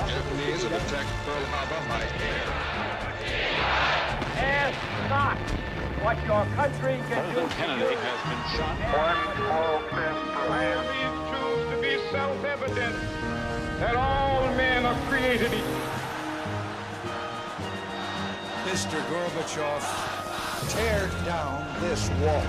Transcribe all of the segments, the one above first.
Japanese have attacked Pearl Harbor by air. Ask not what your country can do. President Kennedy has been shot. One small step for man. These truths to be self-evident that all men are created equal. Mr. Gorbachev, tear down this wall.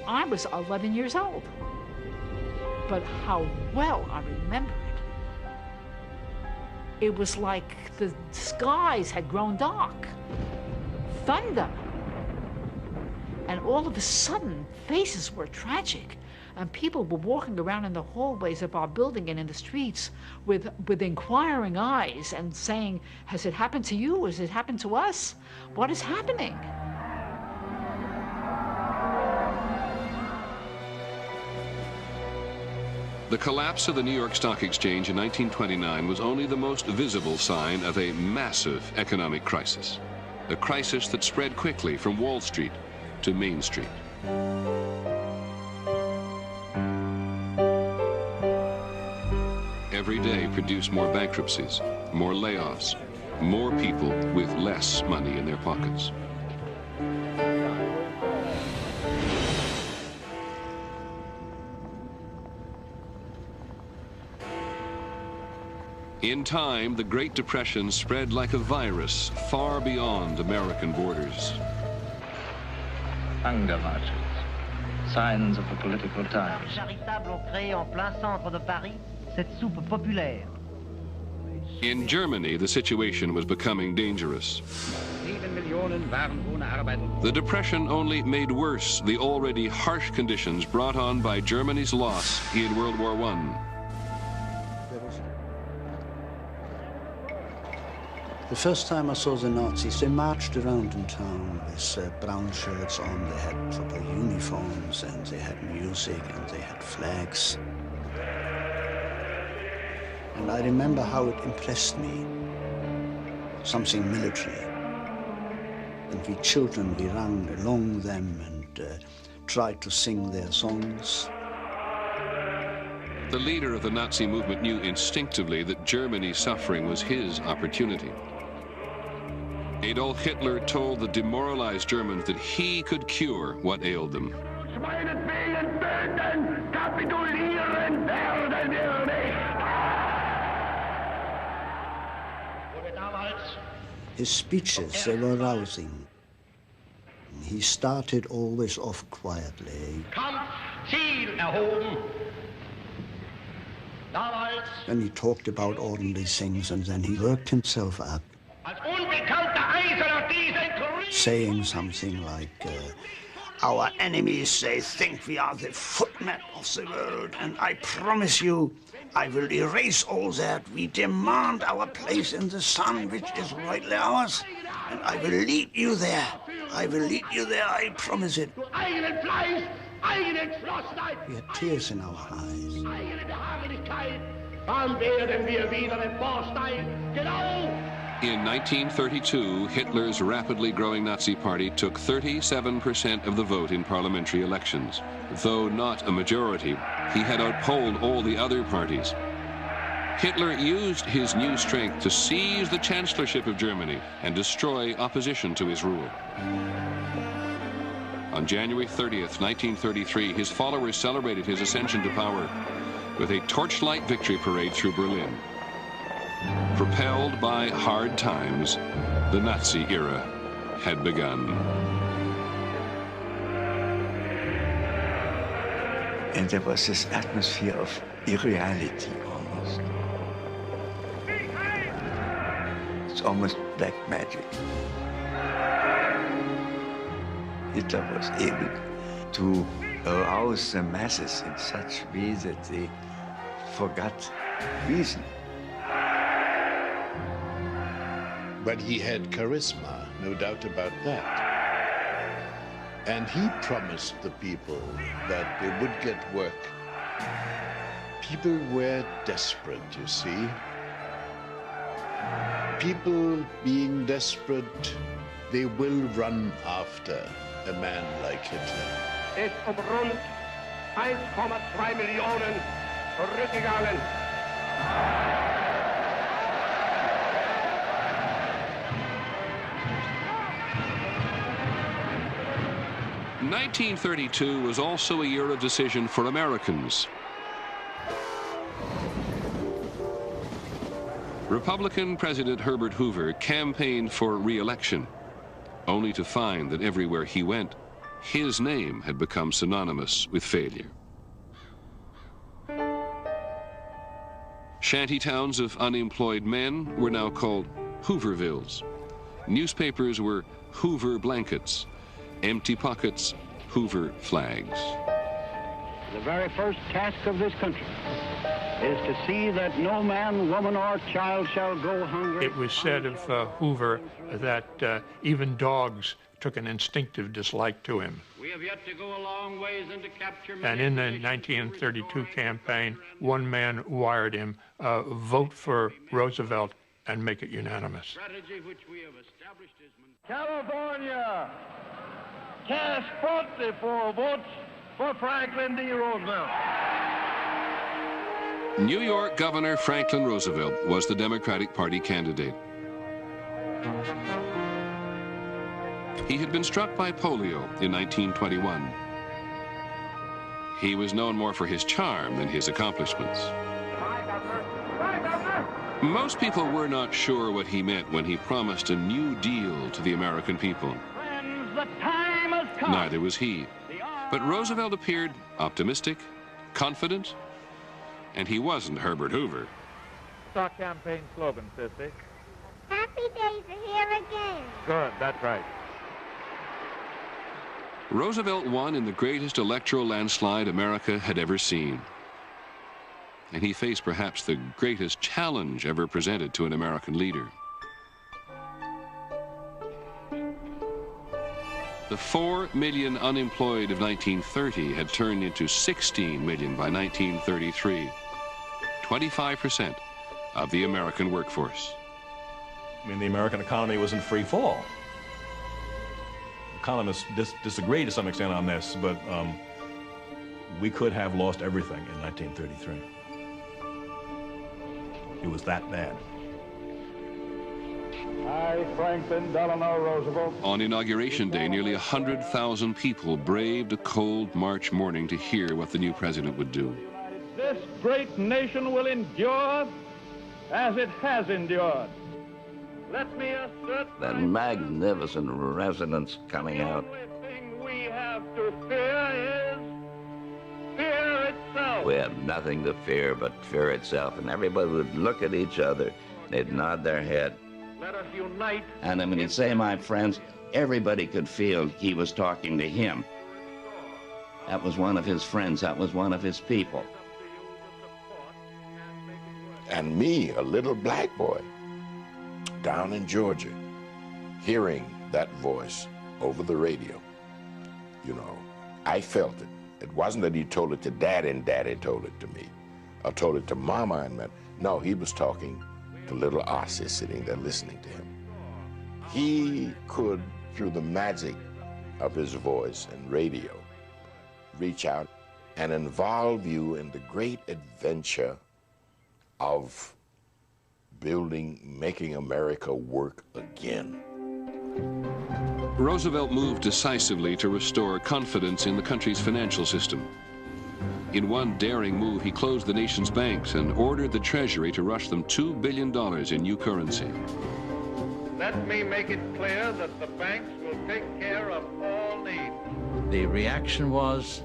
I was 11 years old, but how well I remember it. It was like the skies had grown dark, thunder, and all of a sudden faces were tragic, and people were walking around in the hallways of our building and in the streets with inquiring eyes and saying, has it happened to you? Has it happened to us? What is happening? The collapse of the New York Stock Exchange in 1929 was only the most visible sign of a massive economic crisis, a crisis that spread quickly from Wall Street to Main Street. Every day produced more bankruptcies, more layoffs, more people with less money in their pockets. In time, the Great Depression spread like a virus far beyond American borders. Hunger marches, signs of the political times. In Germany, the situation was becoming dangerous. The Depression only made worse the already harsh conditions brought on by Germany's loss in World War I. The first time I saw the Nazis, they marched around in town with brown shirts on. They had proper uniforms, and they had music, and they had flags. And I remember how it impressed me, something military. And we children, we ran along them and tried to sing their songs. The leader of the Nazi movement knew instinctively that Germany's suffering was his opportunity. Adolf Hitler told the demoralized Germans that he could cure what ailed them. His speeches, they were rousing. He started always off quietly. And he talked about ordinary things, and then he worked himself up, saying something like, our enemies, they think we are the footmen of the world, and I promise you, I will erase all that. We demand our place in the sun, which is rightly ours, and I will lead you there. I will lead you there, I promise it. We had tears in our eyes. In 1932, Hitler's rapidly growing Nazi party took 37% of the vote in parliamentary elections. Though not a majority, he had outpolled all the other parties. Hitler used his new strength to seize the chancellorship of Germany and destroy opposition to his rule. On January 30th, 1933, his followers celebrated his ascension to power with a torchlight victory parade through Berlin. Propelled by hard times, the Nazi era had begun. And there was this atmosphere of irreality almost. It's almost black magic. Hitler was able to arouse the masses in such a way that they forgot reason. But he had charisma, no doubt about that. And he promised the people that they would get work. People were desperate, you see. People being desperate, they will run after a man like Hitler. Es rund 1,2 Millionen zurückgegangen. 1932 was also a year of decision for Americans. Republican President Herbert Hoover campaigned for re-election, only to find that everywhere he went, his name had become synonymous with failure. Shanty towns of unemployed men were now called Hoovervilles. Newspapers were Hoover blankets. Empty pockets, Hoover flags. The very first task of this country is to see that no man, woman, or child shall go hungry. It was said of Hoover that even dogs took an instinctive dislike to him. We have yet to go a long ways into capture. And in the 1932 campaign, one man wired him, vote for Roosevelt and make it unanimous. Strategy which we have established is California, cast 44 votes for Franklin D. Roosevelt. New York Governor Franklin Roosevelt was the Democratic Party candidate. He had been struck by polio in 1921. He was known more for his charm than his accomplishments. Most people were not sure what he meant when he promised a new deal to the American people. Friends, the time has come. Neither was he. But Roosevelt appeared optimistic, confident, and he wasn't Herbert Hoover. Our campaign slogan, Sissy. Happy days are here again. Good, that's right. Roosevelt won in the greatest electoral landslide America had ever seen. And he faced perhaps the greatest challenge ever presented to an American leader. The 4 million unemployed of 1930 had turned into 16 million by 1933, 25% of the American workforce. I mean, the American economy was in free fall. Economists disagree to some extent on this, but we could have lost everything in 1933. It was that bad. I, Franklin Delano Roosevelt. On Inauguration Day, nearly 100,000 people braved a cold March morning to hear what the new president would do. This great nation will endure as it has endured. Let me assert that magnificent resonance coming out. The only thing we have to fear is fear itself. We have nothing to fear but fear itself, and everybody would look at each other, they'd nod their head. Let us unite. And when he'd say, my friends, everybody could feel he was talking to him. That was one of his friends, that was one of his people. And me, a little black boy, down in Georgia, hearing that voice over the radio, you know, I felt it. It wasn't that he told it to Daddy and Daddy told it to me, or told it to Mama and me. No, he was talking to little Ossie sitting there listening to him. He could, through the magic of his voice and radio, reach out and involve you in the great adventure of making America work again. Roosevelt moved decisively to restore confidence in the country's financial system. In one daring move, he closed the nation's banks and ordered the Treasury to rush them $2 billion in new currency. Let me make it clear that the banks will take care of all needs. The reaction was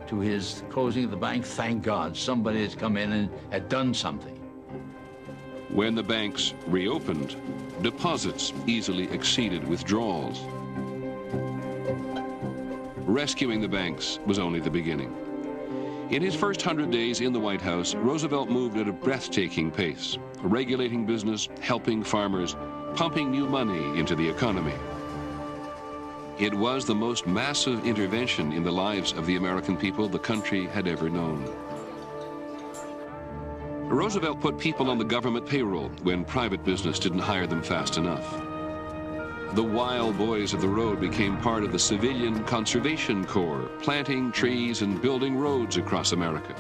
to his closing of the bank, thank God, somebody has come in and had done something. When the banks reopened, deposits easily exceeded withdrawals. Rescuing the banks was only the beginning. In his first 100 days in the White House, Roosevelt moved at a breathtaking pace, regulating business, helping farmers, pumping new money into the economy. It was the most massive intervention in the lives of the American people the country had ever known. Roosevelt put people on the government payroll when private business didn't hire them fast enough. The wild boys of the road became part of the Civilian Conservation Corps, planting trees and building roads across America.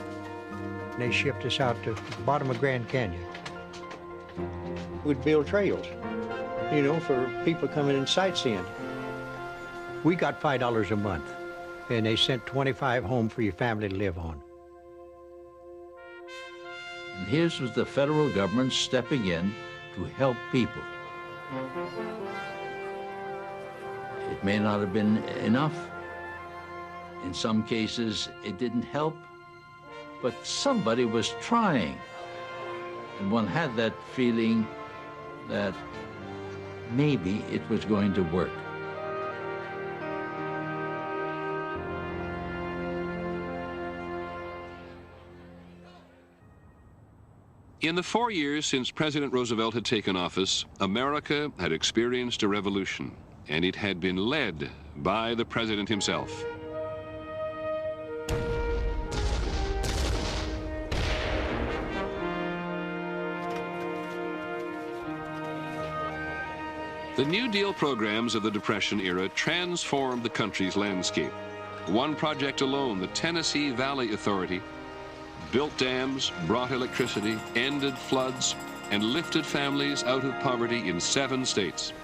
They shipped us out to the bottom of Grand Canyon. We'd build trails, you know, for people coming in sightseeing. We got $5 a month, and they sent 25 home for your family to live on. And here's was the federal government stepping in to help people. It may not have been enough. In some cases, it didn't help, but somebody was trying. And one had that feeling that maybe it was going to work. In the 4 years since President Roosevelt had taken office, America had experienced a revolution, and it had been led by the president himself. The New Deal programs of the Depression era transformed the country's landscape. One project alone, the Tennessee Valley Authority, built dams, brought electricity, ended floods, and lifted families out of poverty in 7 states.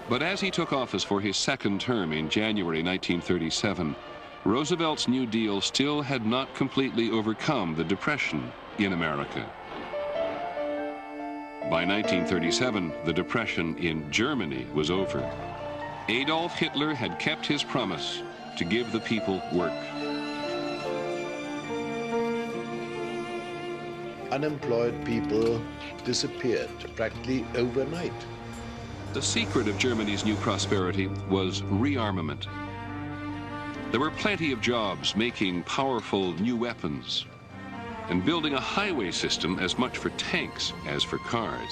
But as he took office for his second term in January 1937, Roosevelt's New Deal still had not completely overcome the Depression in America. By 1937, the Depression in Germany was over. Adolf Hitler had kept his promise to give the people work. Unemployed people disappeared practically overnight. The secret of Germany's new prosperity was rearmament. There were plenty of jobs making powerful new weapons and building a highway system as much for tanks as for cars.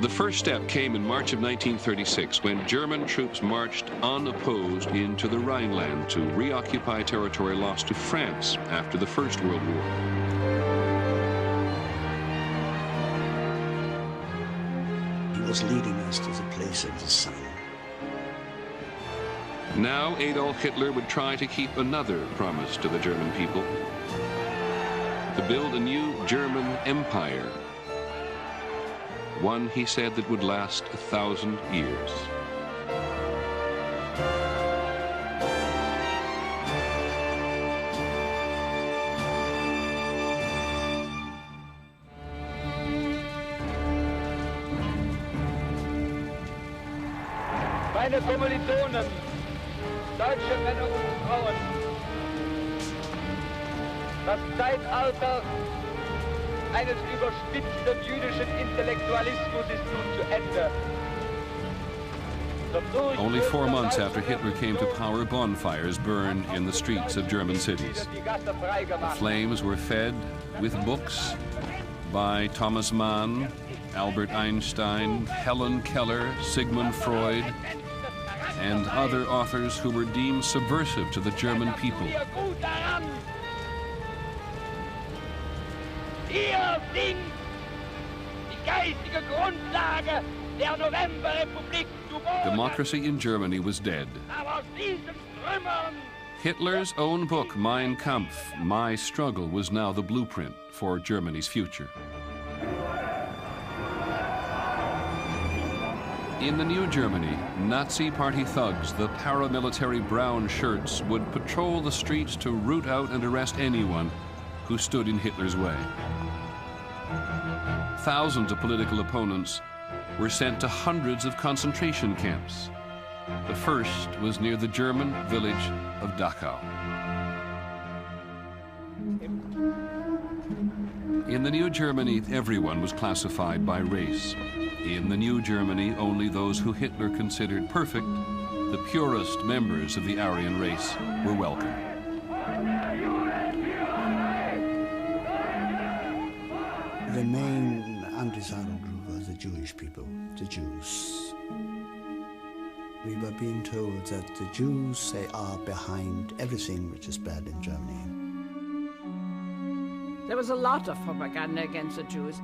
The first step came in March of 1936 when German troops marched unopposed into the Rhineland to reoccupy territory lost to France after the First World War. He was leading us to the place of the sun. Now Adolf Hitler would try to keep another promise to the German people: to build a new German empire. One, he said, that would last 1,000 years. Meine Kommilitonen, deutsche Männer und Frauen, das Zeitalter eines überspitzten jüdischen Intellektualismus ist nun zu Ende. Only 4 months after Hitler came to power, bonfires burned in the streets of German cities. The flames were fed with books by Thomas Mann, Albert Einstein, Helen Keller, Sigmund Freud, and other authors who were deemed subversive to the German people. Hier singt die geistige Grundlage der Novemberrepublik zu Boden. Democracy in Germany was dead. Aber aus diesen Trümmern Hitler's own book, Mein Kampf, My Struggle, was now the blueprint for Germany's future. In the new Germany, Nazi party thugs, the paramilitary brown shirts, would patrol the streets to root out and arrest anyone who stood in Hitler's way. Thousands of political opponents were sent to hundreds of concentration camps. The first was near the German village of Dachau. In the new Germany, everyone was classified by race. In the new Germany, only those who Hitler considered perfect, the purest members of the Aryan race, were welcome. The main undesirable group Jewish people, the Jews. We were being told that the Jews, they are behind everything which is bad in Germany. There was a lot of propaganda against the Jews.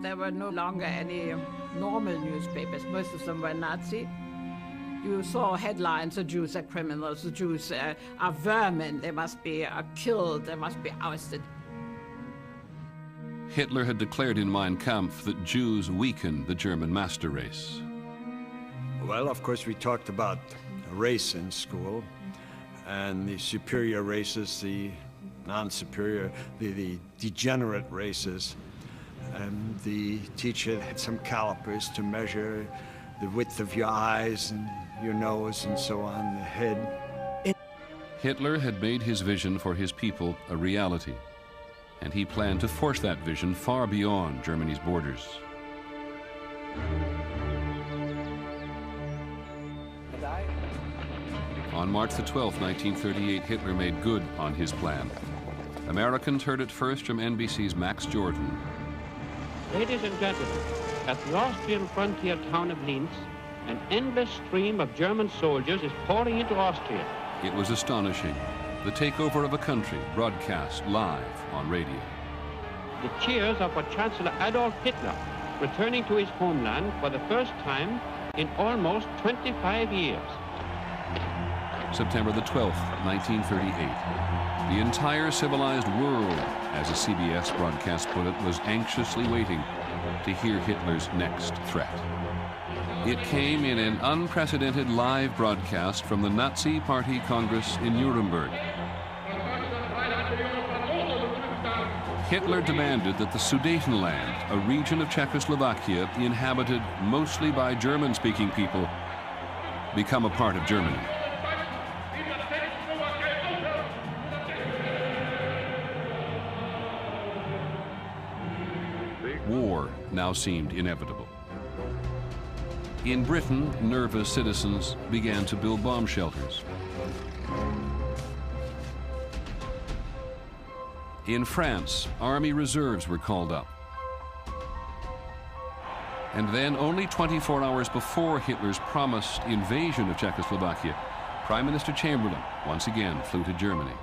There were no longer any normal newspapers. Most of them were Nazi. You saw headlines, the Jews are criminals, the Jews are vermin, they must be killed, they must be ousted. Hitler had declared in Mein Kampf that Jews weakened the German master race. Well, of course, we talked about race in school, and the superior races, the non-superior, the degenerate races. And the teacher had some calipers to measure the width of your eyes and your nose and so on, the head. Hitler had made his vision for his people a reality, and he planned to force that vision far beyond Germany's borders. On March the 12th, 1938, Hitler made good on his plan. Americans heard it first from NBC's Max Jordan. Ladies and gentlemen, at the Austrian frontier town of Linz, an endless stream of German soldiers is pouring into Austria. It was astonishing. The takeover of a country broadcast live on radio. The cheers are for Chancellor Adolf Hitler, returning to his homeland for the first time in almost 25 years. September the 12th, 1938. The entire civilized world, as a CBS broadcast put it, was anxiously waiting to hear Hitler's next threat. It came in an unprecedented live broadcast from the Nazi Party Congress in Nuremberg. Hitler demanded that the Sudetenland, a region of Czechoslovakia inhabited mostly by German-speaking people, become a part of Germany. War now seemed inevitable. In Britain, nervous citizens began to build bomb shelters. In France, army reserves were called up. And then, only 24 hours before Hitler's promised invasion of Czechoslovakia, Prime Minister Chamberlain once again flew to Germany.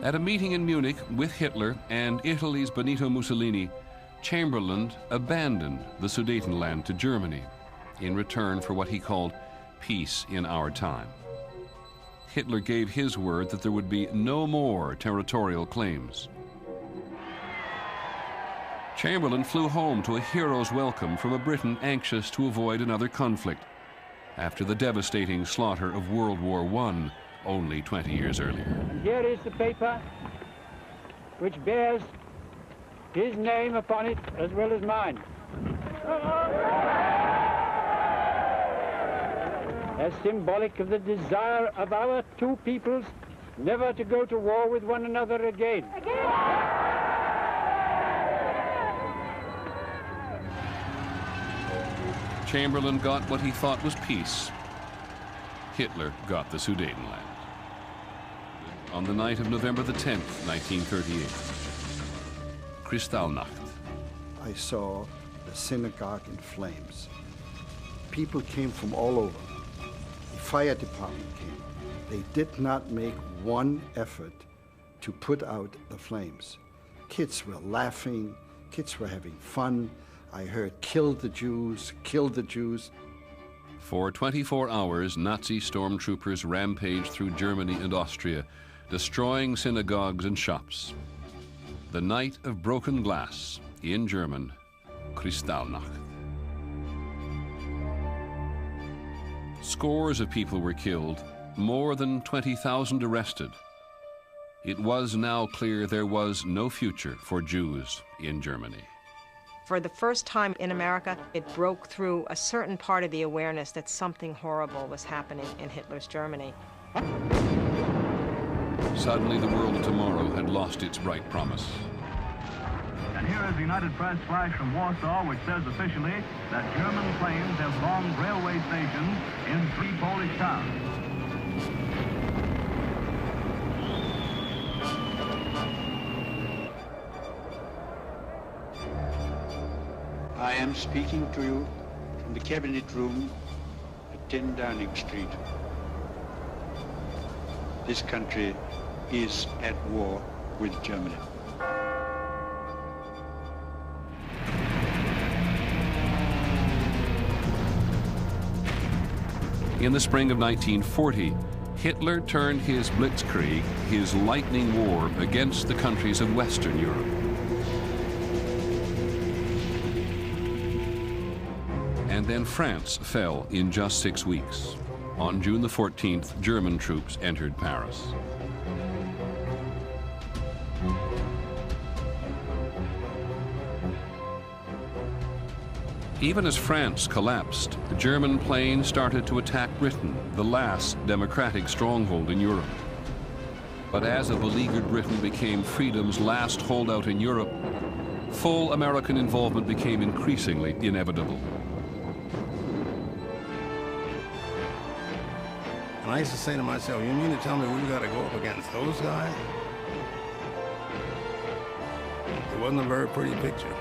At a meeting in Munich with Hitler and Italy's Benito Mussolini, Chamberlain abandoned the Sudetenland to Germany in return for what he called peace in our time. Hitler gave his word that there would be no more territorial claims. Chamberlain flew home to a hero's welcome from a Britain anxious to avoid another conflict after the devastating slaughter of World War I only 20 years earlier. And here is the paper which bears his name upon it as well as mine. As symbolic of the desire of our two peoples never to go to war with one another again. Chamberlain got what he thought was peace. Hitler got the Sudetenland. On the night of November the 10th, 1938. Kristallnacht. I saw the synagogue in flames. People came from all over. The fire department came. They did not make one effort to put out the flames. Kids were laughing, kids were having fun. I heard, "Kill the Jews, kill the Jews." For 24 hours, Nazi stormtroopers rampaged through Germany and Austria, destroying synagogues and shops. The night of broken glass, in German, Kristallnacht. Scores of people were killed, more than 20,000 arrested. It was now clear there was no future for Jews in Germany. For the first time in America, it broke through a certain part of the awareness that something horrible was happening in Hitler's Germany. Suddenly, the world of tomorrow had lost its bright promise. And here is the United Press flash from Warsaw, which says officially that German planes have bombed railway stations in 3 Polish towns. I am speaking to you from the cabinet room at 10 Downing Street. This country is at war with Germany. In the spring of 1940, Hitler turned his blitzkrieg, his lightning war, against the countries of Western Europe. And then France fell in just 6 weeks. On June the 14th, German troops entered Paris. Even as France collapsed, German planes started to attack Britain, the last democratic stronghold in Europe. But as a beleaguered Britain became freedom's last holdout in Europe, full American involvement became increasingly inevitable. And I used to say to myself, you mean to tell me we've got to go up against those guys? It wasn't a very pretty picture.